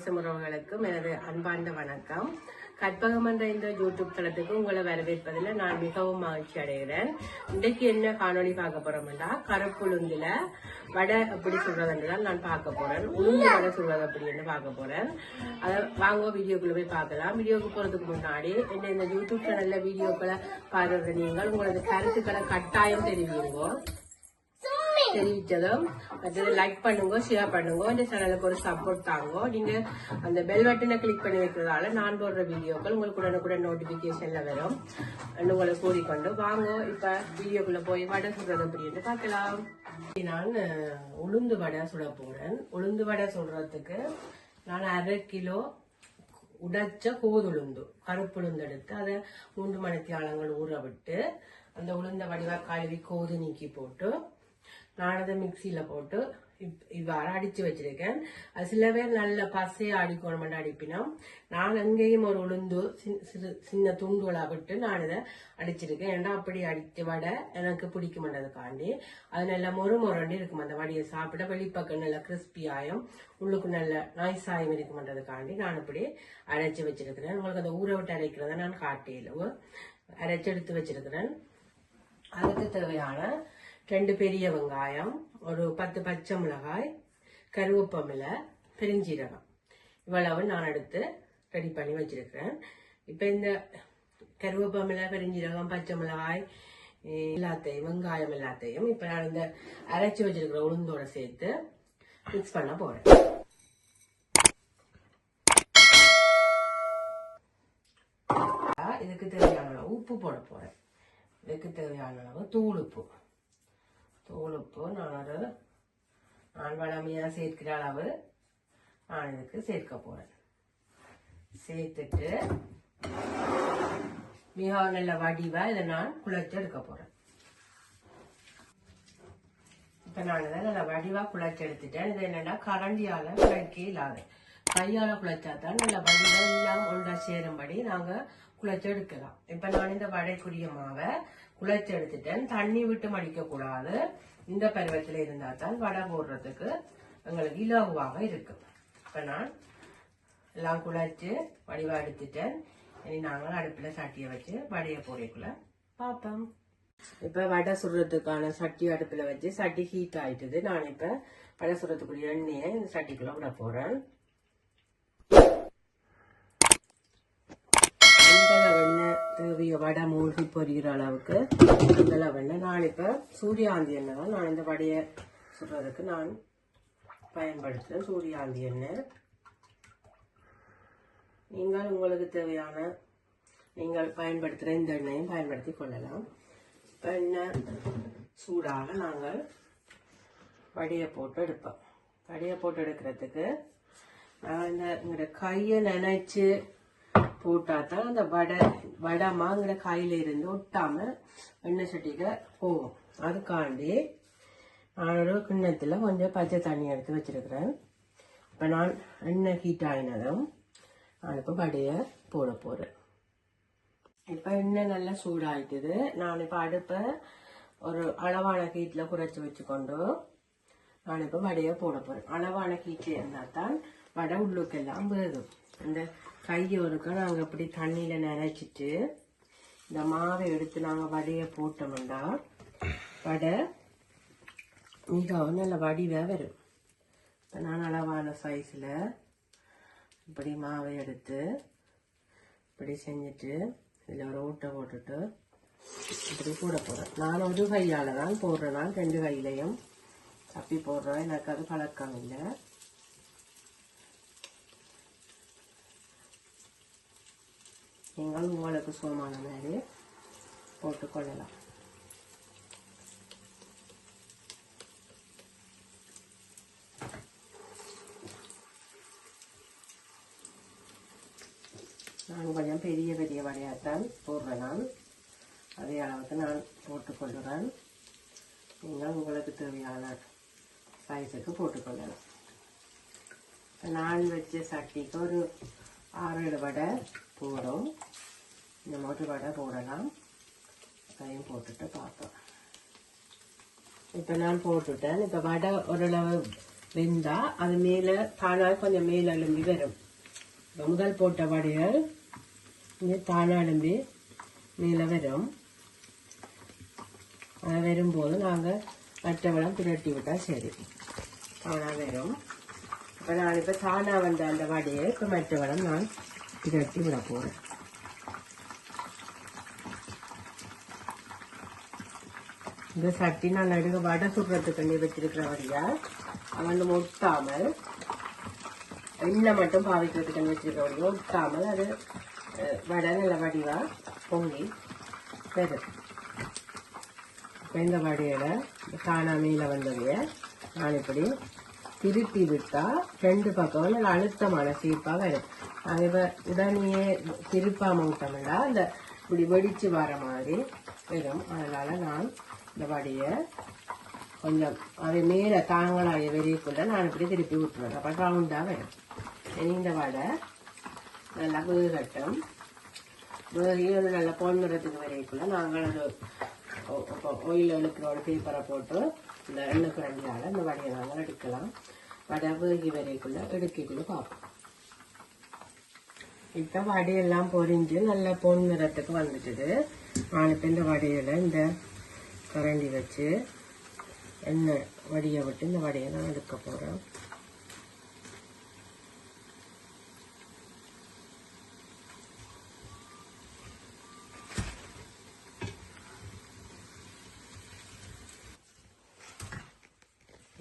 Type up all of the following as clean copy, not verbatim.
நேசமுறவுகளுக்கும் எனது அன்பார்ந்த வணக்கம். கற்பகம் என்ற இந்த யூடியூப் தளத்துக்கு உங்களை வரவேற்பதில் நான் மிகவும் மகிழ்ச்சி அடைகிறேன். இன்றைக்கு என்ன காணொலி பார்க்க போறோம்னா, கருப்புளுந்துல வடை எப்படி சொல்றதுன்றதான் நான் பார்க்க போறேன். உளுந்து வடை சொல்றது அப்படின்னு பார்க்க போறேன். அதை வாங்க வீடியோக்குள்ள போய் பார்க்கலாம். வீடியோக்கு போறதுக்கு முன்னாடி இந்த யூடியூப் சேனல்ல வீடியோக்களை பாருற நீங்கள் உங்களது கருத்துக்களை கட்டாயம் தெரிவிங்க. தெரிவிச்சதும் லைக் பண்ணுங்க, ஷேர் பண்ணுங்க, இந்த சேனலுக்கு ஒரு சப்போர்ட் தாங்க. நீங்க அந்த பெல் பட்டனை கிளிக் பண்ணி வைக்கிறதால நான் போடுற வீடியோக்கள் உங்களுக்கு உடனுக்குடன் நோட்டிபிகேஷன்ல வரும். உங்களை கூறிக்கொண்டு வாங்க இப்ப வீடியோக்குள்ள போய் வடை சுடுறது அப்படின்னு பார்க்கலாம். நான் உளுந்து வடை சுட போறேன். உளுந்து வடை சுடுறதுக்கு நான் 1/2 கிலோ உடைச்ச கோதுளுந்து கருப்புளுந்து எடுத்து அதை 3 மணித்தியாலங்கள் ஊற விட்டு அந்த உளுந்த வடிவா கழுவி கோது நீக்கி போட்டு நான் அதை மிக்சியில போட்டு இவ்வாறு அடிச்சு வச்சிருக்கேன். அது சில பேர் நல்ல பசையா அடிக்கணும் அடிப்பினோம். நான் எங்கேயும் ஒரு உளுந்து சின்ன துண்டுகளா விட்டு நான் இதை அடிச்சிருக்கேன். ஏன்னா அப்படி அடிச்ச வடை எனக்கு பிடிக்க மாட்டதுக்காண்டி அது நல்லா மொறுமொரண்டி இருக்கும். அந்த வடையை சாப்பிட வெளிப்பக்கம் நல்லா கிறிஸ்பியாயும் உள்ளுக்கு நல்ல நைஸாயும் இருக்க மாட்டதுக்காண்டி நான் இப்படி அரைச்சி வச்சிருக்கிறேன். உங்களுக்கு அந்த ஊற விட்டு அரைக்கிறத நான் காட்டியில அரைச்சி எடுத்து வச்சிருக்கிறேன். அதுக்கு தேவையான 2 பெரிய வெங்காயம், ஒரு 10 பச்சை மிளகாய், கருவேப்பமிலை, பெருஞ்சீரகம் இவ்வளவு நான் எடுத்து ரெடி பண்ணி வச்சிருக்கிறேன். இப்ப இந்த கருவேப்பமிலை, பெருஞ்சீரகம், பச்சை மிளகாய் எல்லாத்தையும் வெங்காயம் எல்லாத்தையும் இப்ப நான் இந்த அரைச்சி வச்சிருக்கிற உளுந்தோட சேர்த்து மிக்ஸ் பண்ண போறேன். இதுக்கு தேவையான அளவு உப்பு போட போறேன். இதுக்கு தேவையான அளவு தூள் உப்பு நான் வளமையா சேர்க்கிற அளவு நான் இதுக்கு சேர்க்க போறேன். சேர்த்துட்டு மிக நல்ல வடிவா இதை நான் குழைச்சு எடுக்க போறேன். இப்ப நான் இதை நல்ல வடிவா குழைச்சு எடுத்துட்டேன். இது என்னன்னா கரண்டியால குழைக்க இல்லாத கையால குழைச்சாதான் நல்ல வடிவா எல்லாம் ஒன்றா சேரும்படி நாங்க குழைச்சு எடுக்கலாம். இப்ப நான் இந்த வடைக்குரிய மாவை குழைச்சு எடுத்துட்டேன். தண்ணி விட்டு மடிக்க கூடாது. இந்த பருவத்தில் இருந்தா தான் வடை போடுறதுக்கு எங்களுக்கு இலகுவாக இருக்கும். இப்ப நான் எல்லாம் குழைச்சு வடிவா எடுத்துட்டேன். இனி நாங்கள் அடுப்புல சட்டியை வச்சு வடையை போடக்குள்ள பார்ப்போம். இப்ப வடை சுடுறதுக்கான சட்டி அடுப்புல வச்சு சட்டி ஹீட் ஆயிட்டுது. நான் இப்ப வடை சுடுறதுக்குரிய எண்ணெயை இந்த சட்டிக்குள்ள விட போறேன். தேவைய வடை மூழ்கி பொரிகிற அளவுக்கு வெண்ணெய் நான் இப்ப சூரியாந்தி எண்ணெய் தான் நான் இந்த வடையை சுடுறதுக்கு நான் பயன்படுத்துறேன். சூரியாந்தி எண்ணெய் நீங்கள் உங்களுக்கு தேவையான நீங்கள் பயன்படுத்துற இந்த எண்ணெயும் பயன்படுத்தி கொள்ளலாம். இப்ப எண்ணெய் சூடாக நாங்கள் வடையை போட்டு எடுப்போம். வடையை போட்டு எடுக்கிறதுக்கு நான் இந்த கையை நினைச்சு போட்டாதான் அந்த வடைமாங்கிற கையில இருந்து ஒட்டாம எண்ணெய் சட்டியில போகும். அதுக்காண்டி நான் ஒரு கிண்ணத்துல கொஞ்சம் பச்சை தண்ணி எடுத்து வச்சிருக்கிறேன். இப்ப நான் எண்ணெய் ஹீட் ஆயினதும் நான் இப்ப வடைய போட போறேன். இப்ப எண்ணெய் நல்லா சூடாயிட்டுது. நான் இப்ப அடுப்ப ஒரு அளவான ஹீட்ல குறைச்சி வச்சுக்கொண்டு நான் இப்ப வடைய போட போறேன். அளவான ஹீட்ல இருந்தா தான் வடை உள்ளுக்கெல்லாம் வேகும். இந்த கையோருக்க நாங்க இப்படி தண்ணியில நினைச்சிட்டு இந்த மாவை எடுத்து நாங்க வடைய போட்டோம்னா வடை மிகவும் நல்ல வடிவா வரும். இப்ப நான் அளவான சைஸ்ல இப்படி மாவை எடுத்து இப்படி செஞ்சுட்டு இதுல ஒரு ஊட்டை போட்டுட்டு இப்படி போட போறேன். நான் ஒரு கையால தான் போடுறேன். நான் 2 கையிலையும் தப்பி போடுறேன். எனக்கு அது பழக்கம் இல்லை. நீங்கள் உங்களுக்கு சுகமான மாதிரி போட்டுக்கொள்ளலாம். நான் கொஞ்சம் பெரிய பெரிய வடையாத்தான் போடுறேன். நான் அதே அளவுக்கு நான் போட்டுக்கொள்கிறேன். நீங்கள் உங்களுக்கு தேவையான சைஸுக்கு போட்டுக்கொள்ளலாம். நான் வச்ச சட்டிக்கு ஒரு 6-7 வடை போடும். இந்த மாதிரி வடை போடலாம். அதையும் போட்டுட்டு பார்ப்போம். இப்போ நான் போட்டுட்டேன். இப்போ வடை ஓரளவு வெந்தா அது மேல தானா கொஞ்சம் மேல எழும்பி வரும். முதல் போட்ட வடைகள் இங்கே தானா எழும்பி மேல வரும். அது வரும்போது நாங்கள் மற்றவளம் திரட்டி விட்டா சரி, தானா வரும். இப்போ நான் இப்போ தானா வந்த அந்த வடையை இப்போ மற்றவளம் நான் திரட்டி விட போகிறேன். இந்த சட்டி நான் நடுக வடை சுடுறதுக்கு வச்சிருக்கிற வழியா அவன் ஒட்டாமல் எண்ணெய் மட்டும் பாவிக்கிறதுக்கு வச்சிருக்க வழியா ஒட்டாமல் அது வடை நல்ல வடிவா பொங்கி வரும். இப்போ இந்த வடையில தானா மேல வந்ததைய நான் இப்படி திருப்பி விட்டா 2 பக்கம் நல்ல அழுத்தமான சீப்பா வரும். அது இப்போ உடனே திருப்பாம விட்டோம்னா அந்த இப்படி வெடிச்சு வர மாதிரி வரும். அதனால நான் இந்த வடையை கொஞ்சம் அது மேல தாங்களாய வெறியக்குள்ள நான் இப்படி திருப்பி விட்டுருவேன். அப்போ ரவுண்டா வரும். இந்த வடை நல்லா வேகட்டும். வேக நல்லா பொன்னுறதுக்கு வரைக்குள்ள நாங்கள் அது ஆயில் இழுக்கிறோட பேப்பரை போட்டு இந்த எண்ணெய் குழந்தையால இந்த வடையை நாங்கள் எடுக்கலாம். வடை வேகி வரைக்குள்ள எடுக்கிக்குள்ள பார்ப்போம். இப்போ வடையெல்லாம் பொரிஞ்சு நல்லா பொன் நிறத்துக்கு வந்துட்டுது. நான் இப்போ இந்த வடையில இந்த கரண்டி வச்சு எண்ணெய் வடியை விட்டு இந்த வடையை நான் எடுக்க போகிறேன்.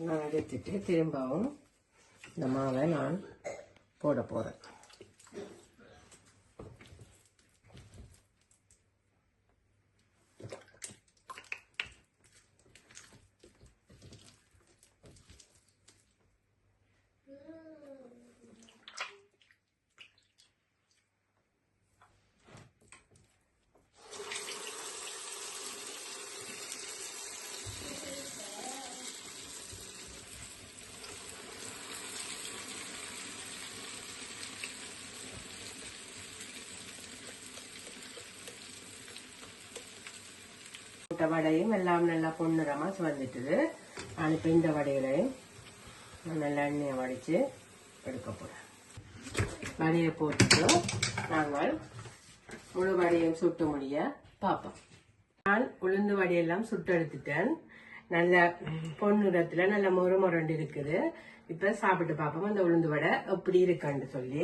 நான் எடுத்துட்டு திரும்பவும் இந்த மாவை நான் போட போகிறேன். வடையும் எல்லாம் நல்லா பொன்னிறமா வந்துட்டுது. நான் இப்போ இந்த வடைகளையும் நல்லா எண்ணெயை வடிச்சு எடுக்க போறேன். வடையை போட்டு நாங்கள் முழு வடையும் சுட்டு முடிய பார்ப்போம். நான் உளுந்து வடையெல்லாம் சுட்டு எடுத்துட்டேன். நல்ல பொன்னிறத்துல நல்ல மொரண்டு இருக்குது. இப்ப சாப்பிட்டு பார்ப்போம் அந்த உளுந்து வடை எப்படி இருக்குன்னு சொல்லி.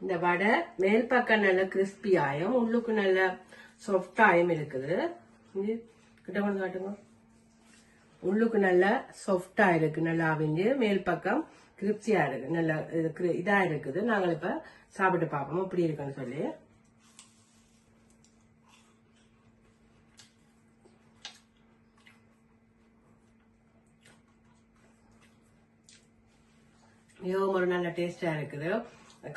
இந்த வடை மேல் பக்கம் நல்ல கிறிஸ்பியாயும் உள்ளுக்கு நல்ல சாஃப்டாயும் இருக்குது. கிட்ட கொண்டு காட்டுங்க. உள்ளுக்கு நல்லா சாஃப்டா இருக்கு, நல்லா அவிஞ்சு மேல் பக்கம் கிரிப்சியா இருக்கு, நல்லா இதா இருக்குது. நாங்கள் இப்ப சாப்பிட்டு பார்ப்போம் எப்படி இருக்குன்னு சொல்லி. மிகவும் ஒரு நல்ல டேஸ்டா இருக்குது.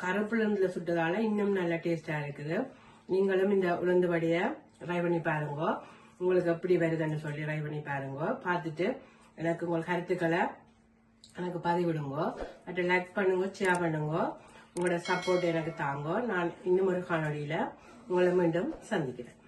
கருப்புலந்துல சுட்டதால இன்னும் நல்ல டேஸ்டா இருக்குது. நீங்களும் இந்த உளுந்து வடையை ட்ரை பண்ணி பாருங்க. உங்களுக்கு எப்படி வருதுன்னு சொல்லி ட்ரை பண்ணி பாருங்க. பார்த்துட்டு எனக்கு உங்கள் கருத்துக்களை எனக்கு பதிவிடுங்க. மற்ற லைக் பண்ணுங்க, ஷேர் பண்ணுங்க. உங்களோட சப்போர்ட் எனக்கு தாங்க. நான் இன்னும் ஒரு காணொலியில உங்களை மீண்டும் சந்திக்கிறேன்.